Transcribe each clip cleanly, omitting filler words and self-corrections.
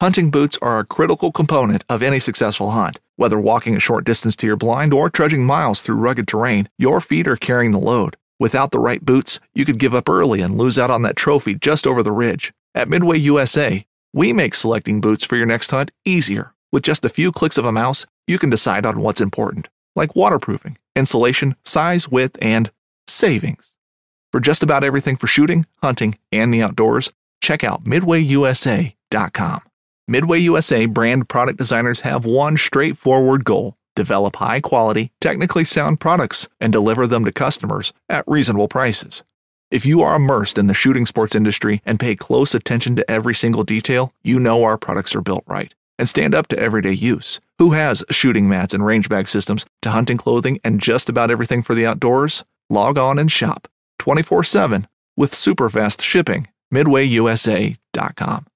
Hunting boots are a critical component of any successful hunt. Whether walking a short distance to your blind or trudging miles through rugged terrain, your feet are carrying the load. Without the right boots, you could give up early and lose out on that trophy just over the ridge. At Midway USA, we make selecting boots for your next hunt easier. With just a few clicks of a mouse, you can decide on what's important, like waterproofing, insulation, size, width, and savings. For just about everything for shooting, hunting, and the outdoors, check out MidwayUSA.com. Midway USA brand product designers have one straightforward goal: develop high-quality, technically sound products and deliver them to customers at reasonable prices. If you are immersed in the shooting sports industry and pay close attention to every single detail, you know our products are built right and stand up to everyday use. Who has shooting mats and range bag systems to hunting clothing and just about everything for the outdoors? Log on and shop 24/7 with super fast shipping. MidwayUSA.com.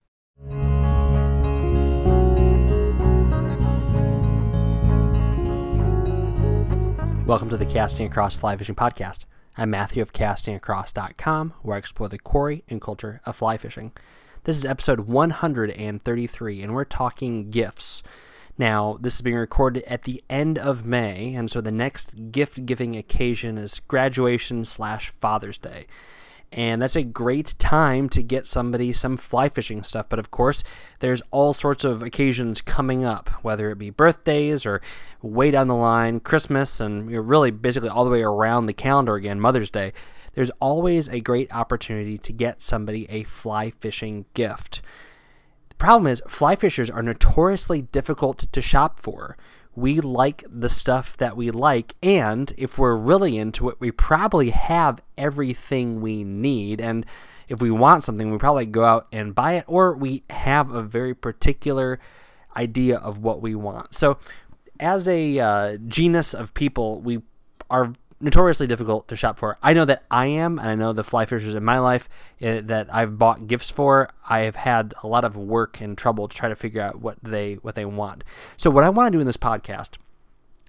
Welcome to the Casting Across Fly Fishing Podcast. I'm Matthew of castingacross.com, where I explore the quarry and culture of fly fishing. This is episode 133, and we're talking gifts. Now, this is being recorded at the end of May, and so the next gift-giving occasion is graduation/Father's Day. And that's a great time to get somebody some fly fishing stuff. But of course, there's all sorts of occasions coming up, whether it be birthdays or way down the line, Christmas, and you're really basically all the way around the calendar again, Mother's Day. There's always a great opportunity to get somebody a fly fishing gift. The problem is, fly fishers are notoriously difficult to shop for. We like the stuff that we like, and if we're really into it, we probably have everything we need, and if we want something, we probably go out and buy it, or we have a very particular idea of what we want. So as a genus of people, we are notoriously difficult to shop for. I know that I am, and I know the fly fishers in my life that I've bought gifts for, I have had a lot of work and trouble to try to figure out what they want. So what I want to do in this podcast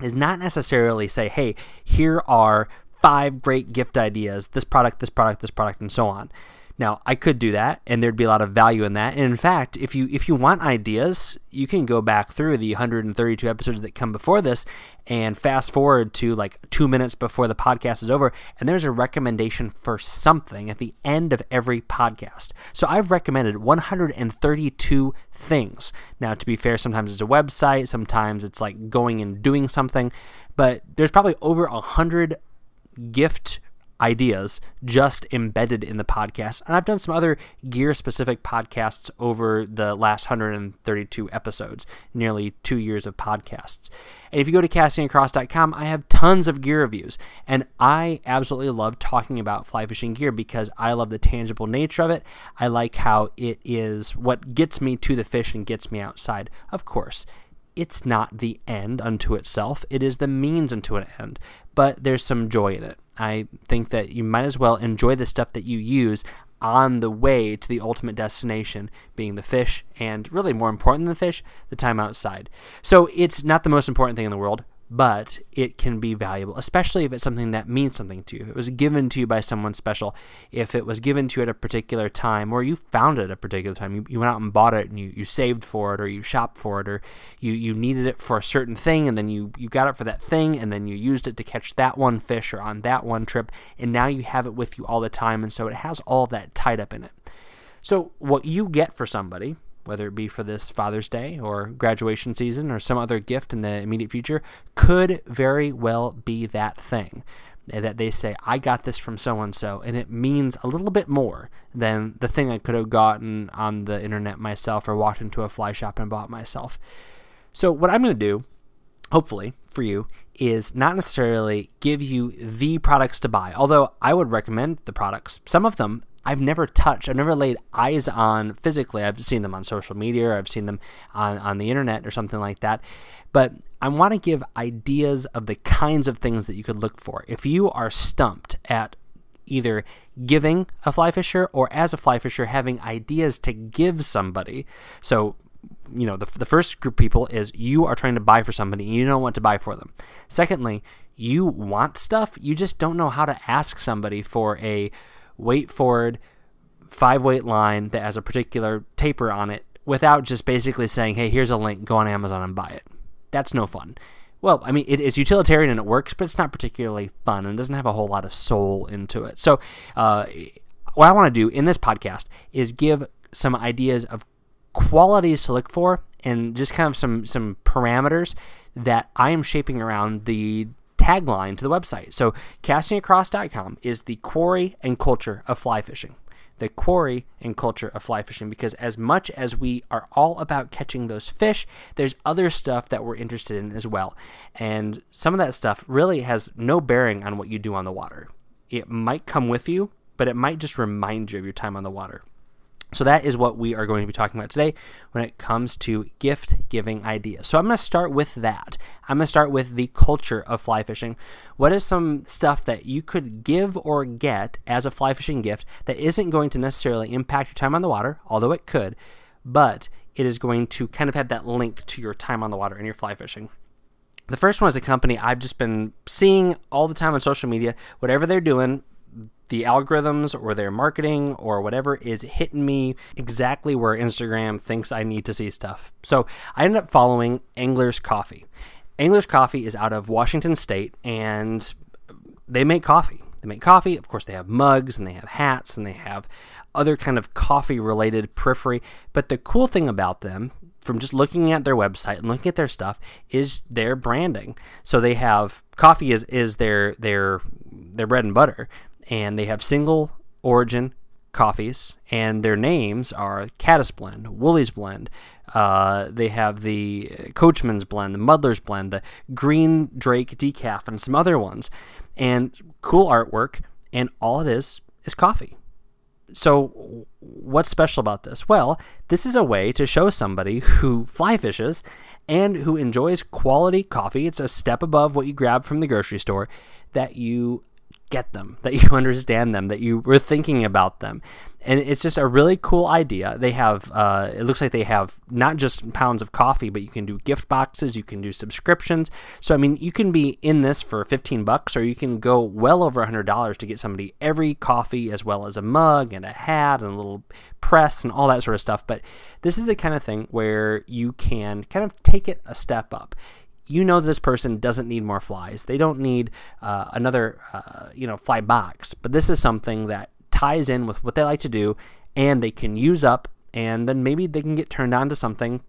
is not necessarily say, hey, here are 5 great gift ideas, this product, this product, this product, and so on. Now, I could do that, and there'd be a lot of value in that. And in fact, if you want ideas, you can go back through the 132 episodes that come before this and fast forward to like 2 minutes before the podcast is over, and there's a recommendation for something at the end of every podcast. So I've recommended 132 things. Now, to be fair, sometimes it's a website, sometimes it's like going and doing something, but there's probably over 100 gift ideas just embedded in the podcast. And I've done some other gear-specific podcasts over the last 132 episodes, nearly 2 years of podcasts. And if you go to castingacross.com, I have tons of gear reviews. And I absolutely love talking about fly fishing gear because I love the tangible nature of it. I like how it is what gets me to the fish and gets me outside. Of course, it's not the end unto itself. It is the means unto an end. But there's some joy in it. I think that you might as well enjoy the stuff that you use on the way to the ultimate destination, being the fish, and really more important than the fish, the time outside. So it's not the most important thing in the world, but it can be valuable, especially if it's something that means something to you. If it was given to you by someone special, if it was given to you at a particular time, or you found it at a particular time, you went out and bought it and you saved for it, or you shopped for it, or you needed it for a certain thing, and then you got it for that thing, and then you used it to catch that one fish or on that one trip, and now you have it with you all the time, and so it has all that tied up in it. So what you get for somebody, whether it be for this Father's Day or graduation season or some other gift in the immediate future, could very well be that thing that they say, I got this from so-and-so, and it means a little bit more than the thing I could have gotten on the internet myself or walked into a fly shop and bought myself. So what I'm going to do, hopefully for you, is not necessarily give you the products to buy, although I would recommend the products. Some of them I've never touched. I've never laid eyes on physically. I've seen them on social media, or I've seen them on the internet or something like that. But I want to give ideas of the kinds of things that you could look for. If you are stumped at either giving a fly fisher or as a fly fisher having ideas to give somebody, so you know, the first group of people is you are trying to buy for somebody and you don't know what to buy for them. Secondly, you want stuff, you just don't know how to ask somebody for a weight forward 5-weight line that has a particular taper on it without just basically saying, hey, here's a link, go on Amazon and buy it. That's no fun. Well, I mean, it's utilitarian and it works, but it's not particularly fun and doesn't have a whole lot of soul into it. So what I want to do in this podcast is give some ideas of qualities to look for and just kind of some parameters that I am shaping around the tagline to the website. So castingacross.com is the quarry and culture of fly fishing. The quarry and culture of fly fishing, because as much as we are all about catching those fish, there's other stuff that we're interested in as well. And some of that stuff really has no bearing on what you do on the water. It might come with you, but it might just remind you of your time on the water. So that is what we are going to be talking about today when it comes to gift-giving ideas. So I'm going to start with that. I'm going to start with the culture of fly fishing. What is some stuff that you could give or get as a fly fishing gift that isn't going to necessarily impact your time on the water, although it could, but it is going to kind of have that link to your time on the water and your fly fishing? The first one is a company I've just been seeing all the time on social media. Whatever they're doing, the algorithms or their marketing or whatever is hitting me exactly where Instagram thinks I need to see stuff. So I ended up following Angler's Coffee. Angler's Coffee is out of Washington State, and they make coffee. They make coffee. Of course, they have mugs and they have hats and they have other kind of coffee-related periphery. But the cool thing about them, from just looking at their website and looking at their stuff, is their branding. So they have coffee is their bread and butter. And they have single origin coffees, and their names are Caddis Blend, Woolies Blend. They have the Coachman's Blend, the Muddler's Blend, the Green Drake Decaf, and some other ones. And cool artwork, and all it is coffee. So what's special about this? Well, this is a way to show somebody who fly fishes and who enjoys quality coffee. It's a step above what you grab from the grocery store, that you get them, that you understand them, that you were thinking about them. And it's just a really cool idea. They have, it looks like they have not just pounds of coffee, but you can do gift boxes, you can do subscriptions. So, I mean, you can be in this for $15, or you can go well over $100 to get somebody every coffee, as well as a mug and a hat and a little press and all that sort of stuff. But this is the kind of thing where you can kind of take it a step up. You know this person doesn't need more flies. They don't need another fly box. But this is something that ties in with what they like to do, and they can use up, and then maybe they can get turned on to something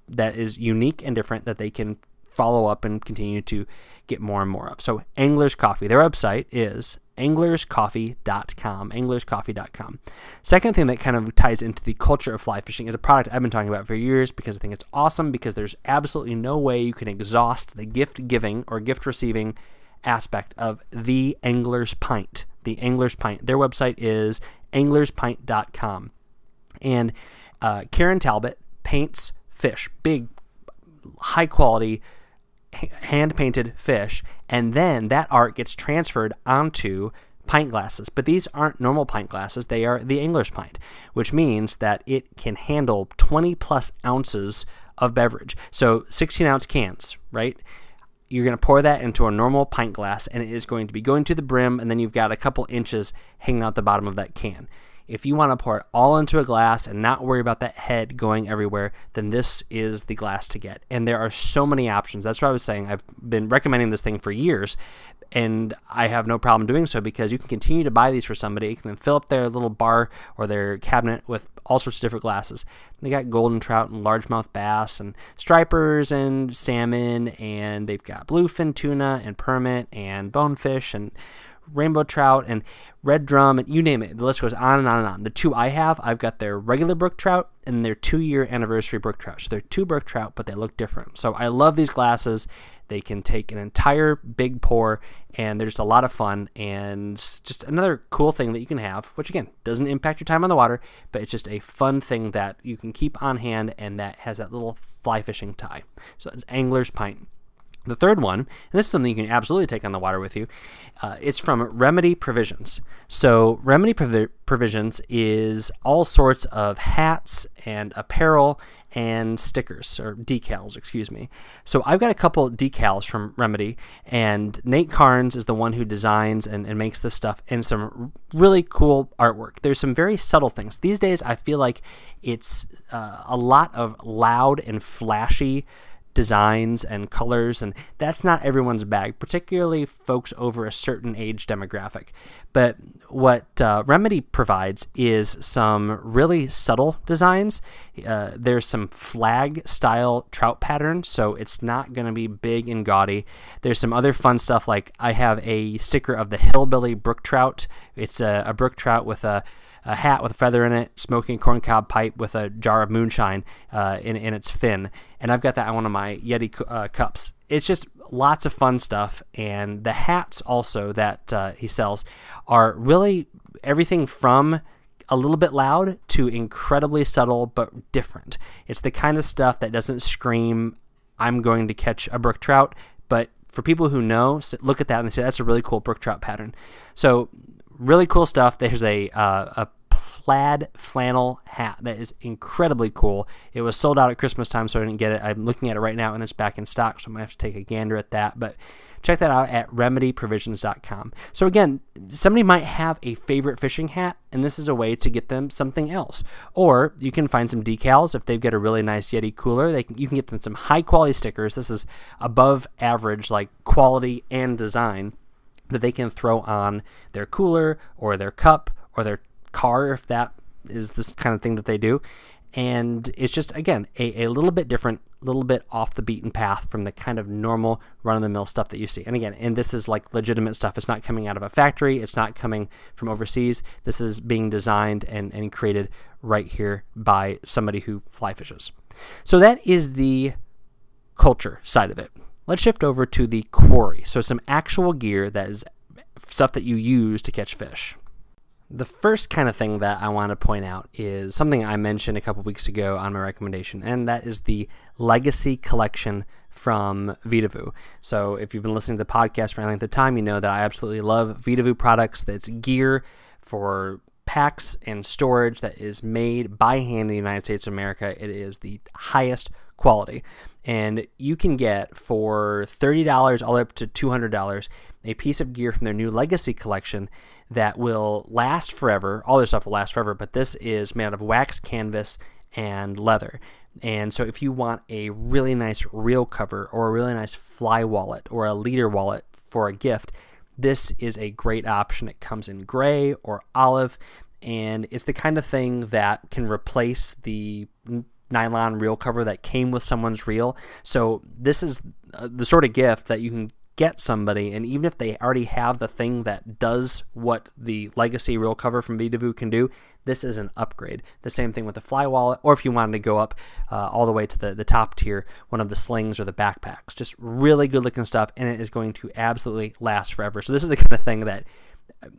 that is unique and different that they can follow up and continue to get more and more of. So Angler's Coffee, their website is anglerscoffee.com, anglerscoffee.com. Second thing that kind of ties into the culture of fly fishing is a product I've been talking about for years because I think it's awesome, because there's absolutely no way you can exhaust the gift giving or gift receiving aspect of the Angler's Pint. The Angler's Pint. Their website is anglerspint.com. And Karen Talbot paints fish, big, high quality, hand-painted fish, and then that art gets transferred onto pint glasses. But these aren't normal pint glasses. They are the Angler's Pint, which means that it can handle 20 plus ounces of beverage. So 16-ounce cans, right? You're going to pour that into a normal pint glass, and it is going to be going to the brim, and then you've got a couple inches hanging out the bottom of that can. If you want to pour it all into a glass and not worry about that head going everywhere, then this is the glass to get. And there are so many options. That's what I was saying. I've been recommending this thing for years, and I have no problem doing so, because you can continue to buy these for somebody. You can then fill up their little bar or their cabinet with all sorts of different glasses. They got golden trout and largemouth bass and stripers and salmon, and they've got bluefin tuna and permit and bonefish and rainbow trout and red drum, and you name it. The list goes on and on and on. The two I have, I've got their regular brook trout and their 2-year anniversary brook trout. So they're 2 brook trout, but they look different. So I love these glasses. They can take an entire big pour, and they're just a lot of fun, and just another cool thing that you can have, which again doesn't impact your time on the water, but it's just a fun thing that you can keep on hand and that has that little fly fishing tie. So it's Angler's Pint. The third one, and this is something you can absolutely take on the water with you, it's from Remedy Provisions. So Remedy Provisions is all sorts of hats and apparel and stickers, or decals, excuse me. So I've got a couple decals from Remedy, and Nate Carnes is the one who designs and makes this stuff, and some really cool artwork. There's some very subtle things. These days I feel like it's a lot of loud and flashy designs and colors, and that's not everyone's bag, particularly folks over a certain age demographic. But what Remedy provides is some really subtle designs. There's some flag style trout patterns, so it's not going to be big and gaudy. There's some other fun stuff, like I have a sticker of the hillbilly brook trout. It's a brook trout with a hat with a feather in it, smoking a corncob pipe with a jar of moonshine in its fin. And I've got that on one of my Yeti cups. It's just lots of fun stuff. And the hats also that he sells are really everything from a little bit loud to incredibly subtle but different. It's the kind of stuff that doesn't scream, I'm going to catch a brook trout, but for people who know, look at that and they say, that's a really cool brook trout pattern. So really cool stuff. There's a plaid flannel hat that is incredibly cool. It was sold out at Christmas time, so I didn't get it. I'm looking at it right now, and it's back in stock, so I might have to take a gander at that. But check that out at remedyprovisions.com. So again, somebody might have a favorite fishing hat, and this is a way to get them something else. Or you can find some decals. If they've got a really nice Yeti cooler, you can get them some high-quality stickers. This is above average, like quality and design, that they can throw on their cooler or their cup or their car, if that is this kind of thing that they do. And it's just, again, a little bit different, a little bit off the beaten path from the kind of normal run-of-the-mill stuff that you see. And again, and this is like legitimate stuff. It's not coming out of a factory. It's not coming from overseas. This is being designed and created right here by somebody who fly fishes. So that is the culture side of it. Let's shift over to the quarry. So some actual gear that is stuff that you use to catch fish. The first kind of thing that I want to point out is something I mentioned a couple weeks ago on my recommendation, and that is the Legacy Collection from Vitavu. So if you've been listening to the podcast for any length of time, you know that I absolutely love Vitavu products. That's gear for packs and storage that is made by hand in the United States of America. It is the highest quality. And you can get for $30 all the way up to $200 a piece of gear from their new Legacy Collection that will last forever. All their stuff will last forever, but this is made out of wax canvas and leather. And so if you want a really nice reel cover or a really nice fly wallet or a leader wallet for a gift, this is a great option. It comes in gray or olive, and it's the kind of thing that can replace the nylon reel cover that came with someone's reel. So this is the sort of gift that you can get somebody, and even if they already have the thing that does what the Legacy reel cover from Vitavu can do, this is an upgrade. The same thing with the fly wallet, or if you wanted to go up all the way to the top tier, one of the slings or the backpacks. Just really good looking stuff, and it is going to absolutely last forever. So this is the kind of thing that,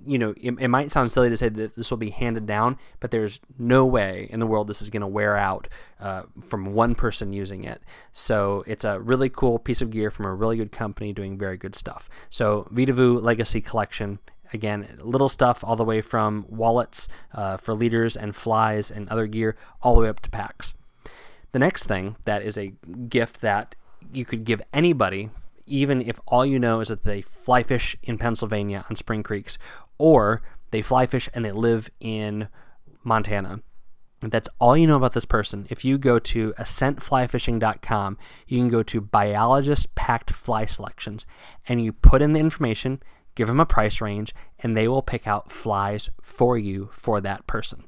you know, it might sound silly to say that this will be handed down, but there's no way in the world this is going to wear out from one person using it. So it's a really cool piece of gear from a really good company doing very good stuff. So Vitavu Legacy Collection, again, little stuff all the way from wallets for leaders and flies and other gear all the way up to packs. The next thing that is a gift that you could give anybody, even if all you know is that they fly fish in Pennsylvania on spring creeks, or they fly fish and they live in Montana. If that's all you know about this person, if you go to ascentflyfishing.com, you can go to biologist packed fly selections, and you put in the information, give them a price range, and they will pick out flies for you for that person.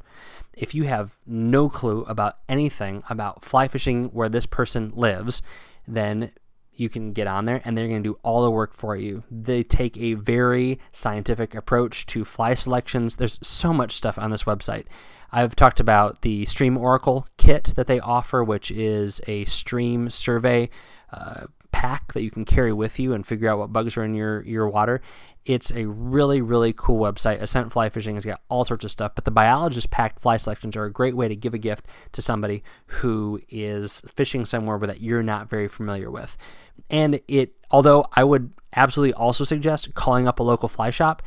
If you have no clue about anything about fly fishing where this person lives, then you can get on there and they're going to do all the work for you. They take a very scientific approach to fly selections. There's so much stuff on this website. I've talked about the Stream Oracle kit that they offer, which is a stream survey pack that you can carry with you and figure out what bugs are in your water. It's a really, really cool website. Ascent Fly Fishing has got all sorts of stuff, but the biologist packed fly selections are a great way to give a gift to somebody who is fishing somewhere that you're not very familiar with. And although I would absolutely also suggest calling up a local fly shop,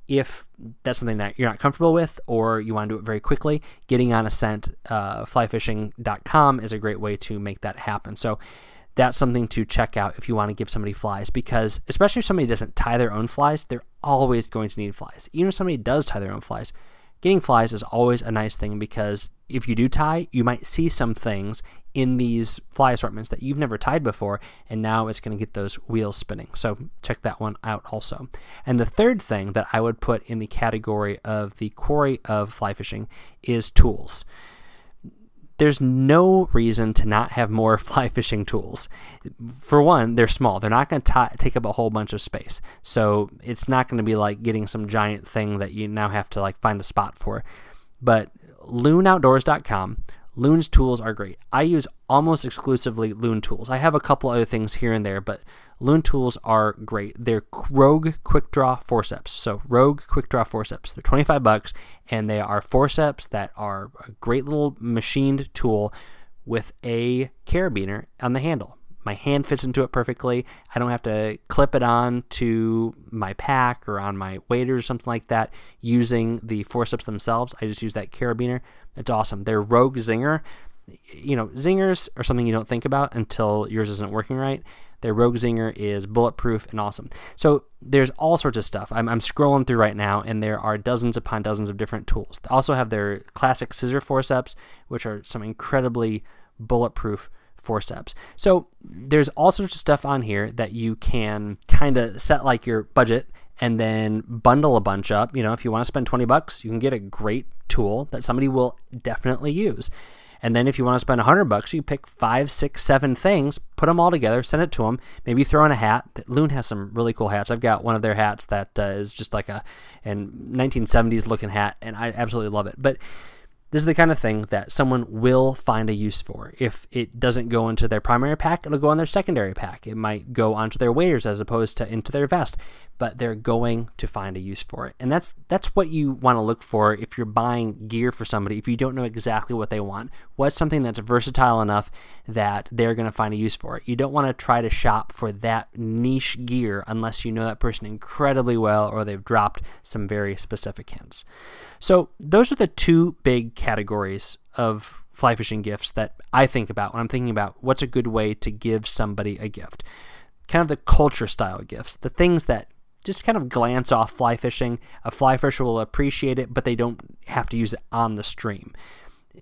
if that's something that you're not comfortable with or you want to do it very quickly, getting on a scent, flyfishing.com is a great way to make that happen. So that's something to check out if you want to give somebody flies, because especially if somebody doesn't tie their own flies, they're always going to need flies. Even if somebody does tie their own flies, getting flies is always a nice thing, because if you do tie, you might see some things in these fly assortments that you've never tied before, and now it's going to get those wheels spinning. So check that one out also. And the third thing that I would put in the category of the quarry of fly fishing is tools. There's no reason to not have more fly fishing tools. For one, they're small. They're not going to take up a whole bunch of space. So it's not going to be like getting some giant thing that you now have to like find a spot for. But loonoutdoors.com, Loon's tools are great. I use almost exclusively Loon tools. I have a couple other things here and there, but Loon tools are great. They're Rogue Quick Draw forceps. So Rogue Quick Draw forceps. They're $25, and they are forceps that are a great little machined tool with a carabiner on the handle. My hand fits into it perfectly. I don't have to clip it on to my pack or on my waders or something like that using the forceps themselves. I just use that carabiner. It's awesome. They're Rogue Zinger. You know, zingers are something you don't think about until yours isn't working right. Their Rogue Zinger is bulletproof and awesome. So there's all sorts of stuff. I'm scrolling through right now, and there are dozens upon dozens of different tools. They also have their classic scissor forceps, which are some incredibly bulletproof forceps. So there's all sorts of stuff on here that you can kind of set like your budget and then bundle a bunch up. You know, if you want to spend $20, you can get a great tool that somebody will definitely use. And then if you want to spend $100, you pick 5, 6, 7 things, put them all together, send it to them. Maybe throw in a hat. Loon has some really cool hats. I've got one of their hats that is just like a 1970s looking hat, and I absolutely love it. But this is the kind of thing that someone will find a use for. If it doesn't go into their primary pack, it'll go on their secondary pack. It might go onto their waders as opposed to into their vest, but they're going to find a use for it. And that's what you want to look for if you're buying gear for somebody, if you don't know exactly what they want. What's something that's versatile enough that they're going to find a use for it? You don't want to try to shop for that niche gear unless you know that person incredibly well or they've dropped some very specific hints. So those are the two big categories of fly fishing gifts that I think about when I'm thinking about what's a good way to give somebody a gift. Kind of the culture style gifts, the things that just kind of glance off fly fishing. A fly fisher will appreciate it, but they don't have to use it on the stream.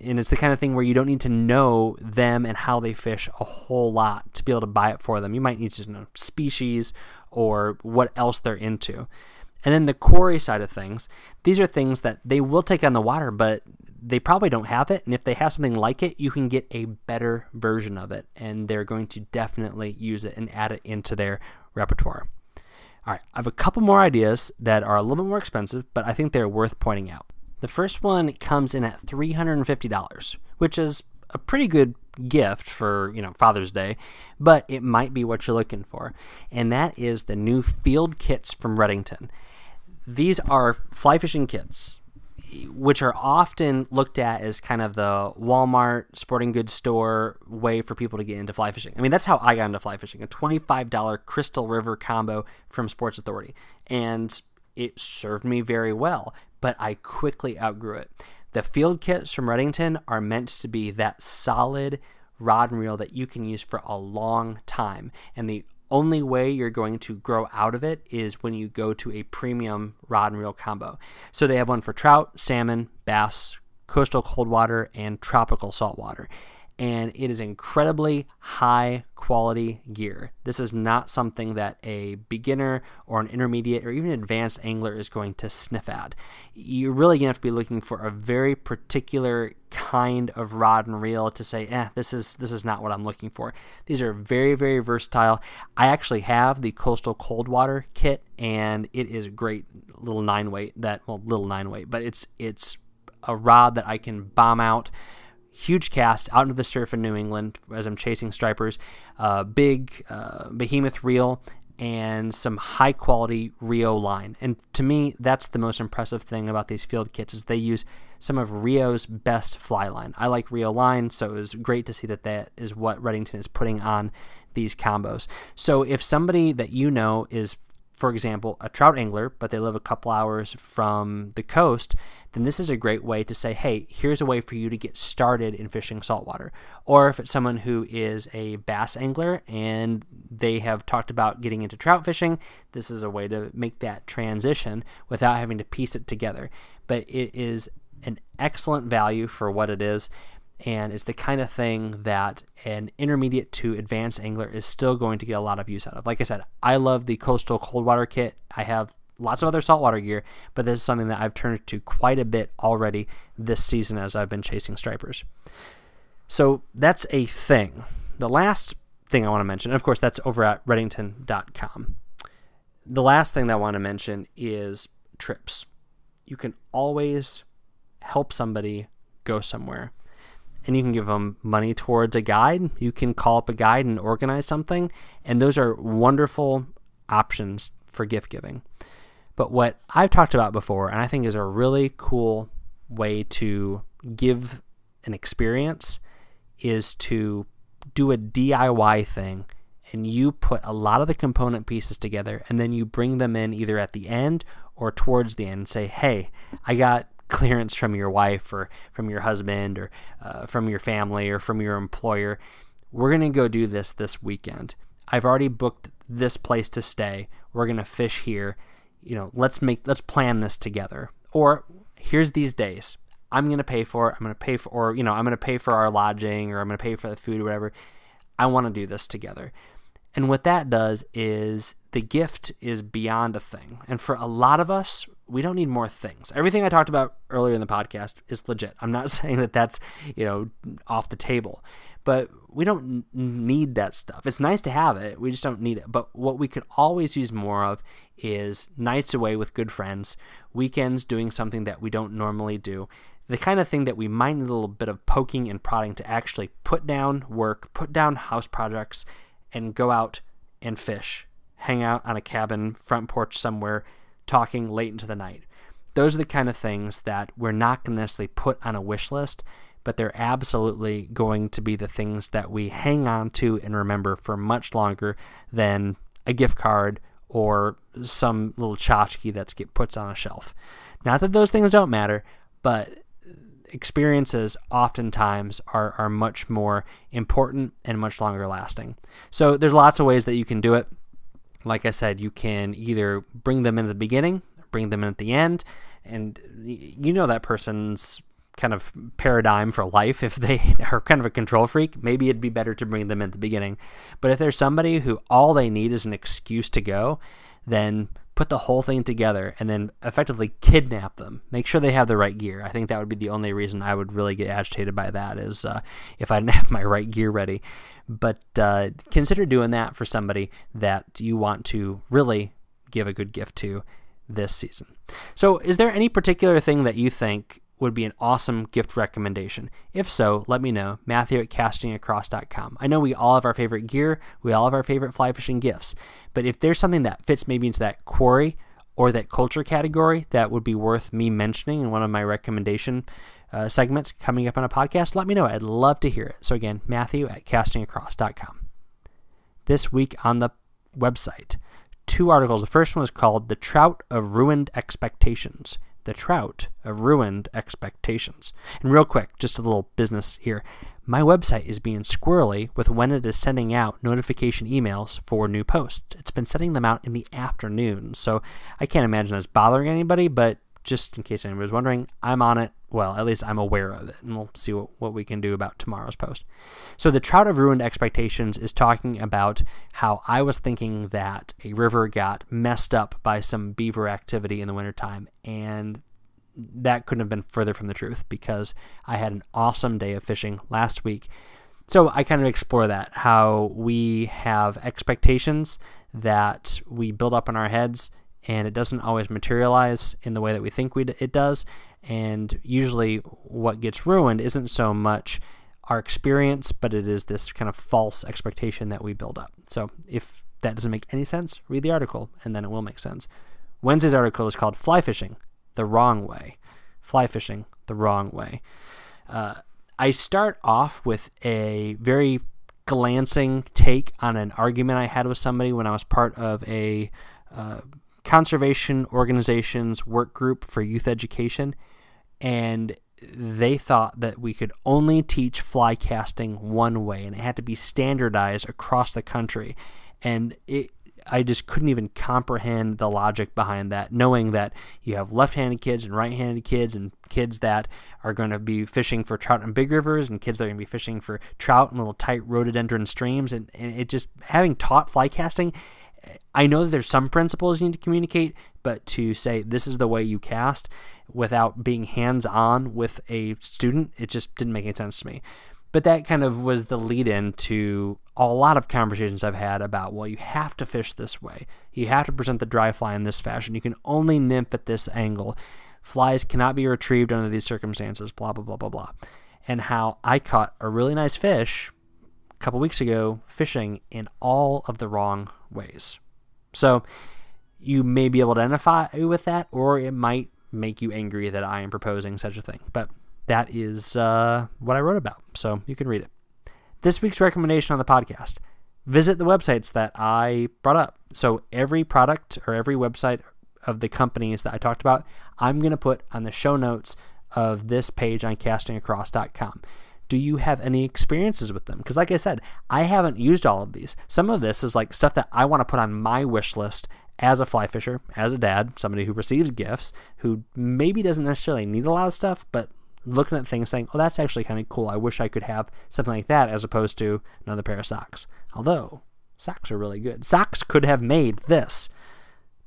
And it's the kind of thing where you don't need to know them and how they fish a whole lot to be able to buy it for them. You might need to know species or what else they're into. And then the quarry side of things, these are things that they will take on the water, but they probably don't have it. And if they have something like it, you can get a better version of it. And they're going to definitely use it and add it into their repertoire. All right, I have a couple more ideas that are a little bit more expensive, but I think they're worth pointing out. The first one comes in at $350, which is a pretty good gift for, Father's Day, but it might be what you're looking for. And that is the new field kits from Redington. These are fly fishing kits, which are often looked at as kind of the Walmart sporting goods store way for people to get into fly fishing. I mean, that's how I got into fly fishing, a $25 Crystal River combo from Sports Authority. And it served me very well, but I quickly outgrew it. The field kits from Redington are meant to be that solid rod and reel that you can use for a long time. And the only way you're going to grow out of it is when you go to a premium rod and reel combo. So they have one for trout, salmon, bass, coastal cold water, and tropical saltwater. And it is incredibly high quality gear. This is not something that a beginner or an intermediate or even advanced angler is going to sniff at. You're really going to have to be looking for a very particular kind of rod and reel to say, this is not what I'm looking for. These are very, very versatile. I actually have the coastal cold water kit, and it is a great little 9-weight but it's a rod that I can bomb out huge cast out into the surf in New England as I'm chasing stripers, big behemoth reel, and some high quality Rio line. And to me, that's the most impressive thing about these field kits is they use some of Rio's best fly line. I like Rio line, so it was great to see that that is what Redington is putting on these combos. So if somebody that you know is, for example, a trout angler, but they live a couple hours from the coast, then this is a great way to say, hey, here's a way for you to get started in fishing saltwater. Or if it's someone who is a bass angler and they have talked about getting into trout fishing, this is a way to make that transition without having to piece it together. But it is an excellent value for what it is, and it's the kind of thing that an intermediate to advanced angler is still going to get a lot of use out of. Like I said, I love the coastal cold water kit. I have lots of other saltwater gear, but this is something that I've turned to quite a bit already this season as I've been chasing stripers. So that's a thing. The last thing I want to mention, and of course that's over at Redington.com. The last thing that I want to mention is trips. You can always help somebody go somewhere, and you can give them money towards a guide. You can call up a guide and organize something, and those are wonderful options for gift giving. But what I've talked about before, and I think is a really cool way to give an experience, is to do a DIY thing, and you put a lot of the component pieces together, and then you bring them in either at the end or towards the end and say, hey, I got clearance from your wife or from your husband or from your family or from your employer. We're going to go do this weekend. I've already booked this place to stay. We're going to fish here. Let's plan this together. Or here's these days. I'm going to pay for it. I'm going to pay for, or, I'm going to pay for our lodging, or I'm going to pay for the food or whatever. I want to do this together. And what that does is the gift is beyond a thing. And for a lot of us, we don't need more things. Everything I talked about earlier in the podcast is legit. I'm not saying that that's, off the table, but we don't need that stuff. It's nice to have it. We just don't need it. But what we could always use more of is nights away with good friends, weekends doing something that we don't normally do, the kind of thing that we might need a little bit of poking and prodding to actually put down work, put down house projects, and go out and fish, hang out on a cabin front porch somewhere, talking late into the night. Those are the kind of things that we're not going to necessarily put on a wish list, but they're absolutely going to be the things that we hang on to and remember for much longer than a gift card or some little tchotchke that gets put on a shelf. Not that those things don't matter, but experiences oftentimes are much more important and much longer lasting. So there's lots of ways that you can do it. Like I said, you can either bring them in at the beginning, bring them in at the end, and that person's kind of paradigm for life. If they are kind of a control freak, maybe it'd be better to bring them in at the beginning. But if there's somebody who all they need is an excuse to go, then put the whole thing together and then effectively kidnap them. Make sure they have the right gear. I think that would be the only reason I would really get agitated by that, is if I didn't have my right gear ready. But consider doing that for somebody that you want to really give a good gift to this season. So is there any particular thing that you think would be an awesome gift recommendation? If so, let me know. Matthew@castingacross.com. I know we all have our favorite gear. We all have our favorite fly fishing gifts. But if there's something that fits maybe into that quarry or that culture category that would be worth me mentioning in one of my recommendation segments coming up on a podcast, let me know. I'd love to hear it. So again, Matthew@castingacross.com. This week on the website, 2 articles. The first one is called The Trout of Ruined Expectations. The Trout of Ruined Expectations. And real quick, just a little business here. My website is being squirrely with when it is sending out notification emails for new posts. It's been sending them out in the afternoon, so I can't imagine that's bothering anybody, but just in case anybody's wondering, I'm on it. Well, at least I'm aware of it, and we'll see what we can do about tomorrow's post. So the Trout of Ruined Expectations is talking about how I was thinking that a river got messed up by some beaver activity in the wintertime, and that couldn't have been further from the truth because I had an awesome day of fishing last week. So I kind of explore that, how we have expectations that we build up in our heads, and it doesn't always materialize in the way that we think it does. And usually what gets ruined isn't so much our experience, but it is this kind of false expectation that we build up. So if that doesn't make any sense, read the article, and then it will make sense. Wednesday's article is called Fly Fishing the Wrong Way. Fly Fishing the wrong way. I start off with a very glancing take on an argument I had with somebody when I was part of a conservation organization's work group for youth education, and they thought that we could only teach fly casting one way, and it had to be standardized across the country. And I just couldn't even comprehend the logic behind that, knowing that you have left-handed kids and right-handed kids, and kids that are going to be fishing for trout in big rivers, and kids that are going to be fishing for trout in little tight rhododendron streams. And it just, having taught fly casting, I know that there's some principles you need to communicate, but to say this is the way you cast without being hands-on with a student, it just didn't make any sense to me. But that kind of was the lead-in to a lot of conversations I've had about, well, you have to fish this way. You have to present the dry fly in this fashion. You can only nymph at this angle. Flies cannot be retrieved under these circumstances, blah, blah, blah, blah, blah. And how I caught a really nice fish a couple weeks ago fishing in all of the wrong ways. So you may be able to identify with that, or it might make you angry that I am proposing such a thing. But that is what I wrote about, so you can read it. This week's recommendation on the podcast: visit the websites that I brought up. So every product or every website of the companies that I talked about, I'm going to put on the show notes of this page on castingacross.com. Do you have any experiences with them? Because like I said, I haven't used all of these. Some of this is like stuff that I want to put on my wish list as a fly fisher, as a dad, somebody who receives gifts, who maybe doesn't necessarily need a lot of stuff, but looking at things saying, oh, that's actually kind of cool. I wish I could have something like that, as opposed to another pair of socks. Although socks are really good. Socks could have made this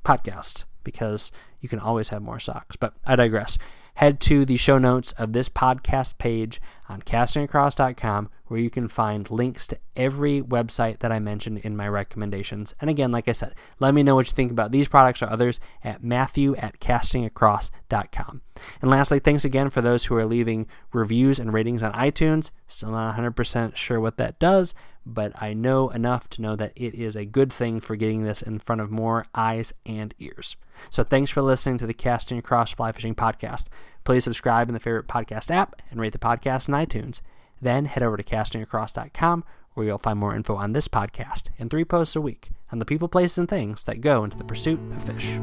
podcast, because you can always have more socks. But I digress. Head to the show notes of this podcast page on castingacross.com, where you can find links to every website that I mentioned in my recommendations. And again, like I said, let me know what you think about these products or others at matthew@castingacross.com. And lastly, thanks again for those who are leaving reviews and ratings on iTunes. Still not 100% sure what that does, but I know enough to know that it is a good thing for getting this in front of more eyes and ears. So thanks for listening to the Casting Across Fly Fishing Podcast. Please subscribe in the favorite podcast app and rate the podcast in iTunes. Then head over to castingacross.com, where you'll find more info on this podcast and 3 posts a week on the people, places, and things that go into the pursuit of fish.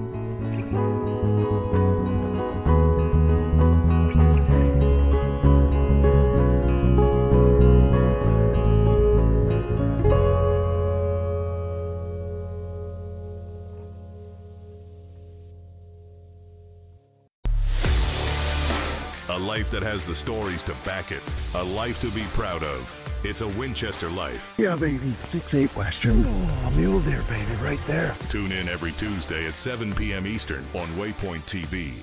A life that has the stories to back it. A life to be proud of. It's a Winchester life. Yeah, baby. 6'8" Western. Oh, mule deer, baby, right there. Tune in every Tuesday at 7 p.m. Eastern on Waypoint TV.